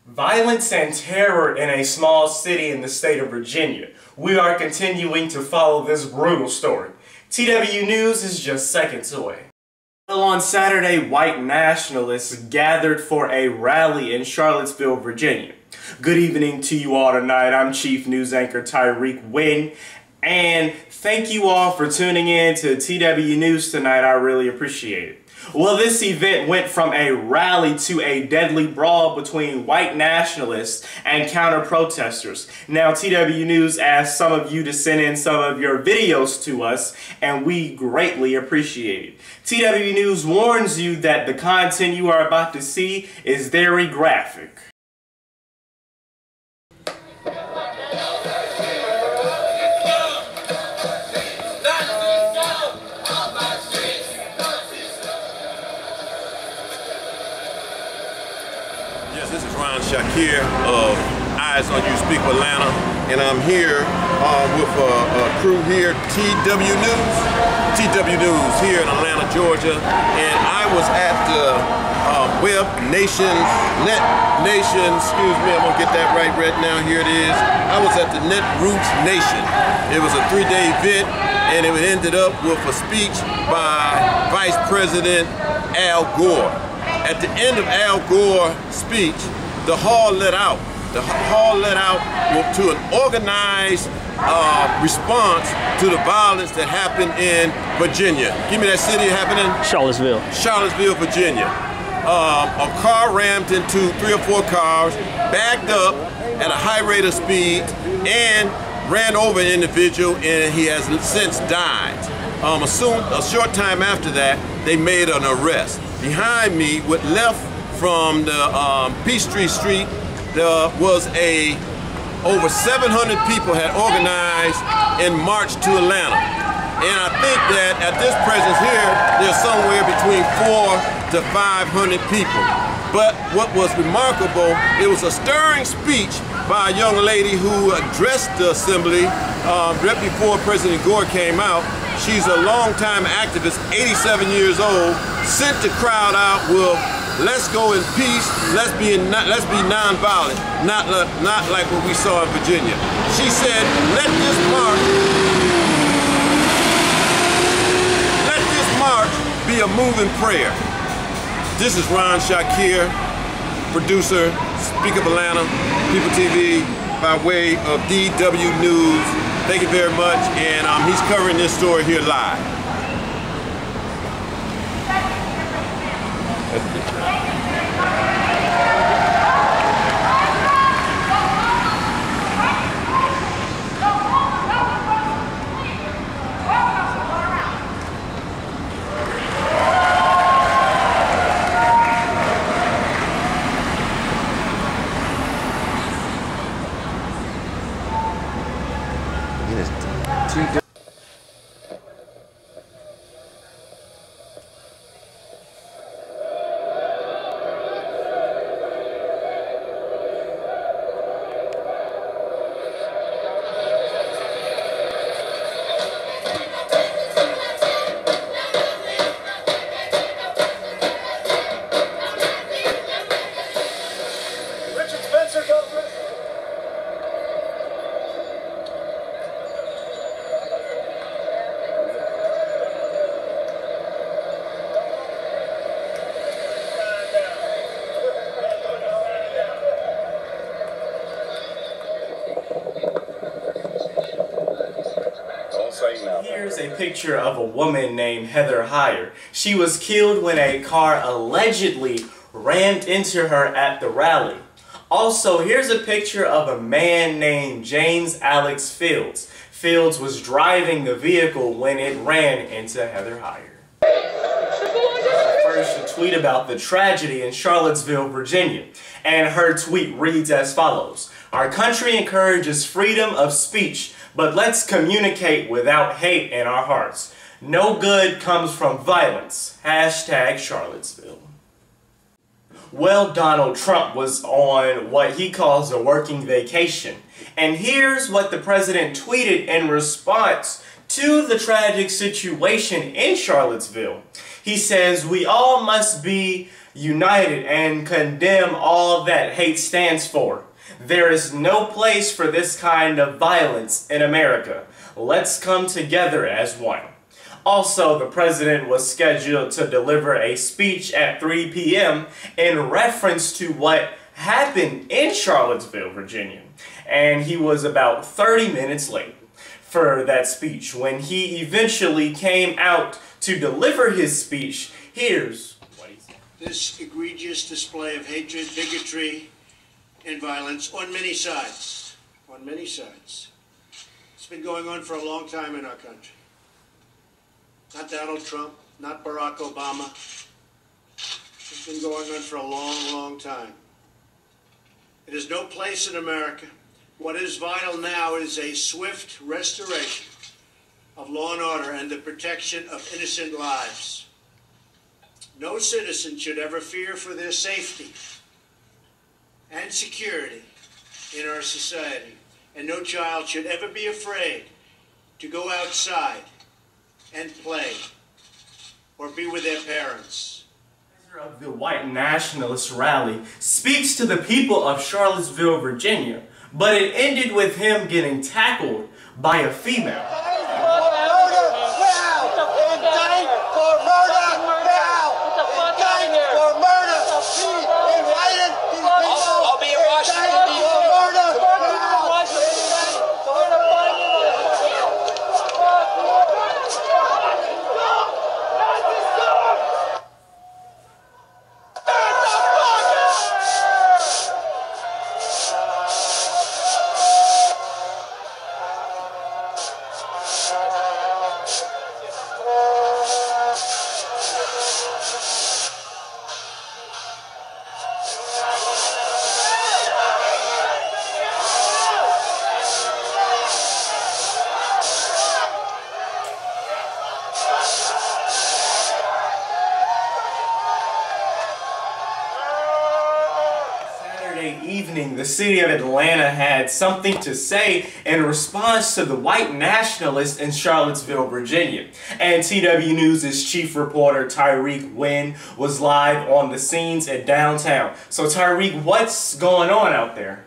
Violence and terror in a small city in the state of Virginia. We are continuing to follow this brutal story. TW News is just seconds away. Well, on Saturday, white nationalists gathered for a rally in Charlottesville, Virginia. Good evening to you all tonight. I'm Chief News Anchor Tyreek Wynn, and thank you all for tuning in to TW News tonight. I really appreciate it. Well, this event went from a rally to a deadly brawl between white nationalists and counter-protesters. Now, TW News asked some of you to send in some of your videos to us, and we greatly appreciate it. TW News warns you that the content you are about to see is very graphic. This is Ron Shakir of Eyes on You Speak of Atlanta, and I'm here with a crew here, TW News. TW News here in Atlanta, Georgia, and I was at the excuse me, I'm gonna get that right now, here it is. I was at the Netroots Nation. It was a 3-day event, and it ended up with a speech by Vice President Al Gore. At the end of Al Gore's speech, the hall let out. The hall let out to an organized response to the violence that happened in Virginia. Give me that city happening. Charlottesville. Charlottesville, Virginia. A car rammed into 3 or 4 cars, backed up at a high rate of speed, and ran over an individual, and he has since died. A short time after that, they made an arrest. Behind me, with left from the Peachtree Street, there was over 700 people had organized and marched to Atlanta. And I think that at this presence here, there's somewhere between 400 to 500 people. But what was remarkable, it was a stirring speech by a young lady who addressed the assembly right before President Gore came out. She's a longtime activist, 87 years old, sent the crowd out with, let's go in peace, let's be nonviolent, not like what we saw in Virginia. She said, let this march be a moving prayer. This is Ron Shakir, producer, Speak of Atlanta, People TV, by way of DW News. Thank you very much, and he's covering this story here live. Here's a picture of a woman named Heather Heyer. She was killed when a car allegedly rammed into her at the rally. Also, here's a picture of a man named James Alex Fields. Fields was driving the vehicle when it ran into Heather Heyer. First, a tweet about the tragedy in Charlottesville, Virginia. And her tweet reads as follows: "Our country encourages freedom of speech, but let's communicate without hate in our hearts. No good comes from violence. Hashtag Charlottesville." Well, Donald Trump was on what he calls a working vacation. And here's what the president tweeted in response to the tragic situation in Charlottesville. He says, "We all must be united and condemn all that hate stands for. There is no place for this kind of violence in America. Let's come together as one. Also, the president was scheduled to deliver a speech at 3 p.m. in reference to what happened in Charlottesville, Virginia. And he was about 30 minutes late for that speech. When he eventually came out to deliver his speech, here's what he said. This egregious display of hatred, bigotry, and violence on many sides. On many sides. It's been going on for a long time in our country. Not Donald Trump, not Barack Obama. It's been going on for a long, long time. It has no place in America. What is vital now is a swift restoration of law and order and the protection of innocent lives. No citizen should ever fear for their safety and security in our society. And no child should ever be afraid to go outside and play or be with their parents. Of the white nationalist rally speaks to the people of Charlottesville, Virginia, but it ended with him getting tackled by a female. Evening, the city of Atlanta had something to say in response to the white nationalists in Charlottesville, Virginia. And TW News' chief reporter Tyreek Wynn was live on the scenes at downtown. So Tyreek, what's going on out there?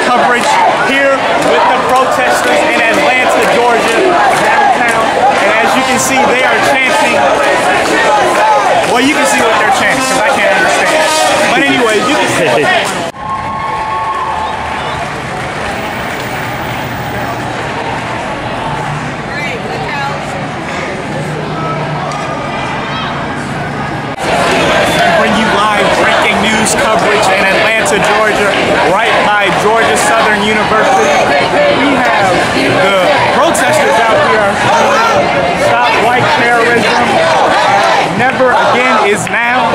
Coverage here with the protesters in Atlanta, Georgia, downtown, and as you can see, they are chanting. Well, you can see what they're chanting because I can't understand. But anyways, you can see what bring you live breaking news coverage in Atlanta, Georgia, right by Georgia Southern University. We have the protesters out here. Stop white terrorism. Never again is now.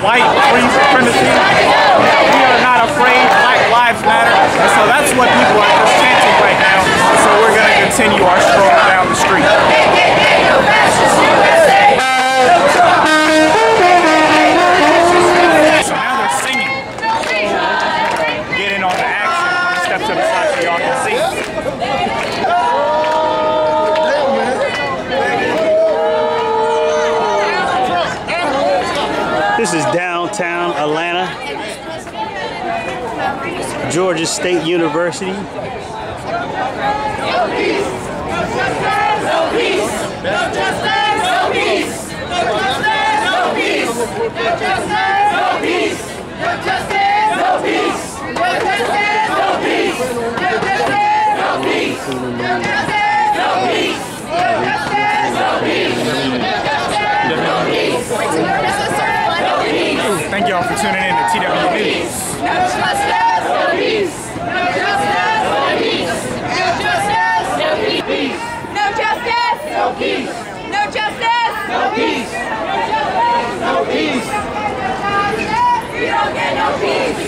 White free supremacy. We are not afraid. Black lives matter. And so that's what people are just chanting right now. So we're going to continue our stroll down the street. This is downtown Atlanta, Georgia State University. No peace, no justice, no peace, no justice, no peace, no justice, no peace, no justice, no peace, no justice, no peace, no justice, no peace, no justice, no peace, no justice, no peace, no justice, no peace, no justice, no peace. Thank y'all for tuning in to TW News. No justice, no peace, no justice, no peace, no justice, no peace, no justice, no peace, no justice, no peace, no justice, no peace. You don't get no peace.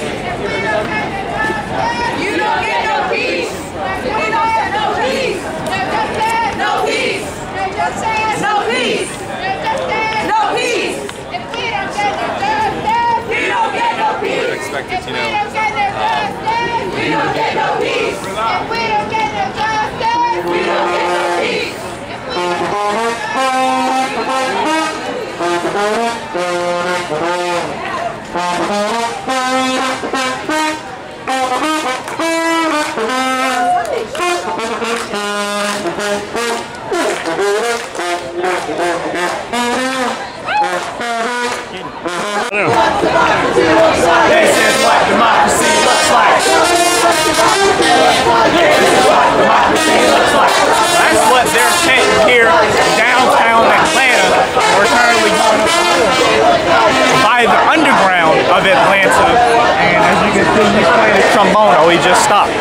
You don't get no peace. We don't get no peace. No justice, no peace. No justice, no peace. No justice, no peace. This is what democracy looks like. That's what they're chanting here downtown Atlanta. We're currently going by the underground of Atlanta. And as you can see, he's playing his trombone. Oh, he just stopped.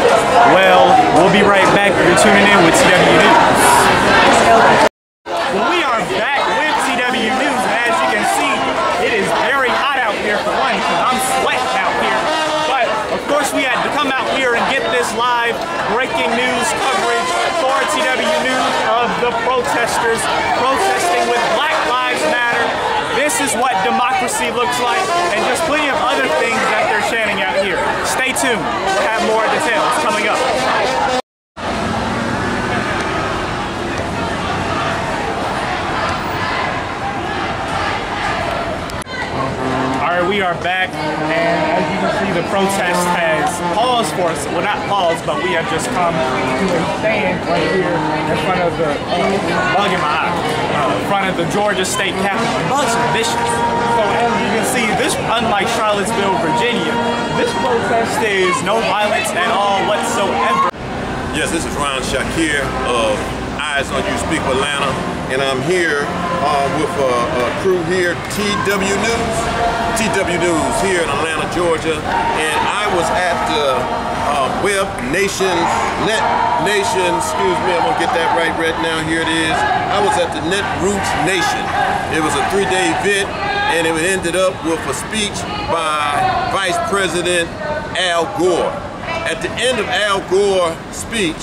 Well, we'll be right back. You're tuning in with TW News. Well, we are back with TW News. And as you can see, it is very hot out here for one, because I'm sweating out here. But, of course, we had to come out here and get this live breaking news coverage for TW News of the protesters protesting with Black Lives Matter. This is what democracy looks like, and just plenty of other things that they're chanting out here. Stay tuned. We'll have more details coming up. We are back, and as you can see, the protest has paused for us. Well, not paused, but we have just come to a stand right here in front of the bug in my eye, in front of the Georgia State Capitol. Bugs are vicious. So as you can see, this, unlike Charlottesville, Virginia, this protest is no violence at all whatsoever. Yes, this is Ron Shakir of Eyes on You Speak Atlanta, and I'm here with a crew here, TW News here in Atlanta, Georgia, and I was at the excuse me, I'm gonna get that right now, here it is. I was at the Net Roots Nation. It was a 3-day event, and it ended up with a speech by Vice President Al Gore. At the end of Al Gore's speech,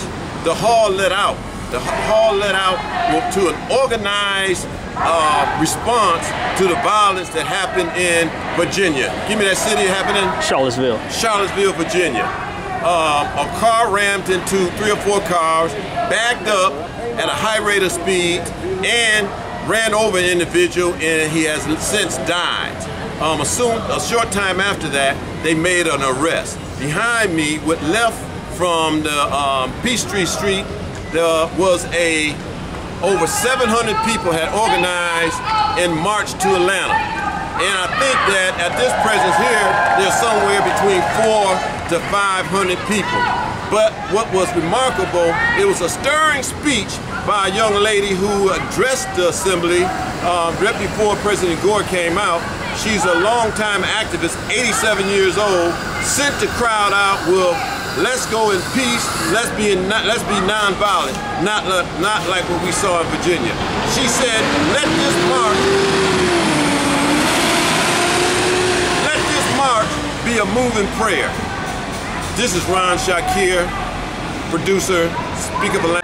the hall let out. The hall let out to an organized response to the violence that happened in Virginia. Give me that city happening. Charlottesville. Charlottesville, Virginia. A car rammed into 3 or 4 cars, backed up at a high rate of speed, and ran over an individual, and he has since died. A short time after that, they made an arrest. Behind me, with left from the Peachtree Street, there was over 700 people had organized in March to Atlanta. And I think that at this presence here, there's somewhere between 400 to 500 people. But what was remarkable, it was a stirring speech by a young lady who addressed the assembly right before President Gore came out. She's a longtime activist, 87 years old, sent the crowd out with, "Let's go in peace. Let's be nonviolent, not like what we saw in Virginia." She said, "Let this march be a moving prayer." This is Ron Shakir, producer, Speak Up Atlanta.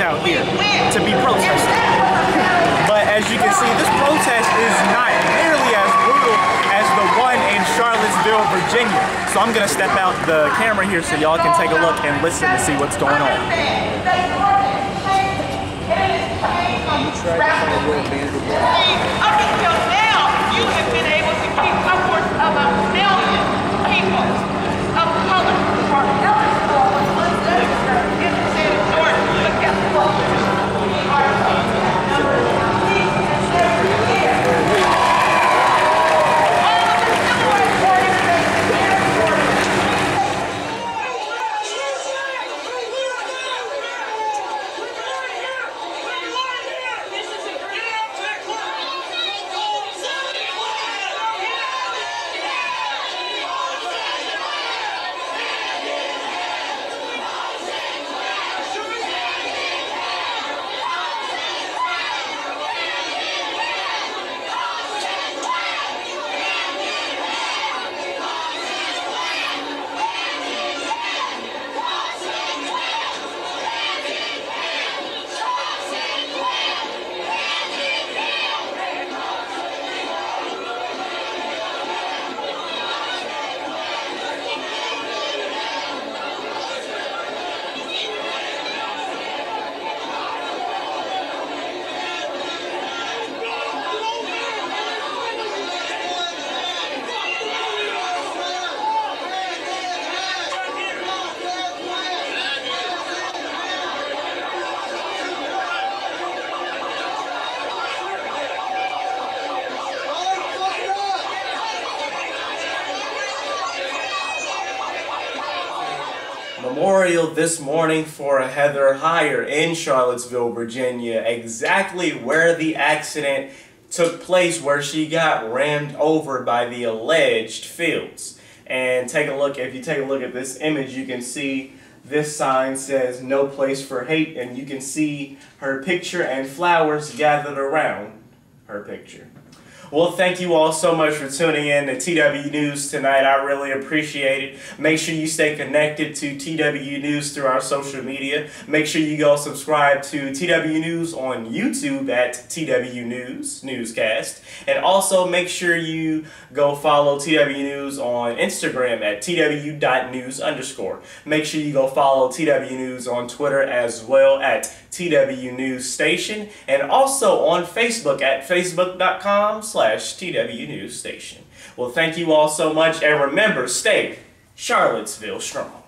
out here to be protesting. But as you can see, this protest is not nearly as brutal as the one in Charlottesville, Virginia. So I'm gonna step out the camera here so y'all can take a look and listen to see what's going on. Up until now, you have been able to keep upwards of 1 million people of color who are eligible in the state of Georgia. Look at Memorial this morning for Heather Heyer in Charlottesville, Virginia, exactly where the accident took place, where she got rammed over by the alleged Fields. And take a look, if you take a look at this image, you can see this sign says "No Place for Hate," and you can see her picture and flowers gathered around her picture. Well, thank you all so much for tuning in to TW News tonight. I really appreciate it. Make sure you stay connected to TW News through our social media. Make sure you go subscribe to TW News on YouTube at TW News, Newscast. And also make sure you go follow TW News on Instagram at tw.news_. Make sure you go follow TW News on Twitter as well at TW News Station, and also on Facebook at facebook.com/TW News Station. Well, thank you all so much, and remember, stay Charlottesville strong.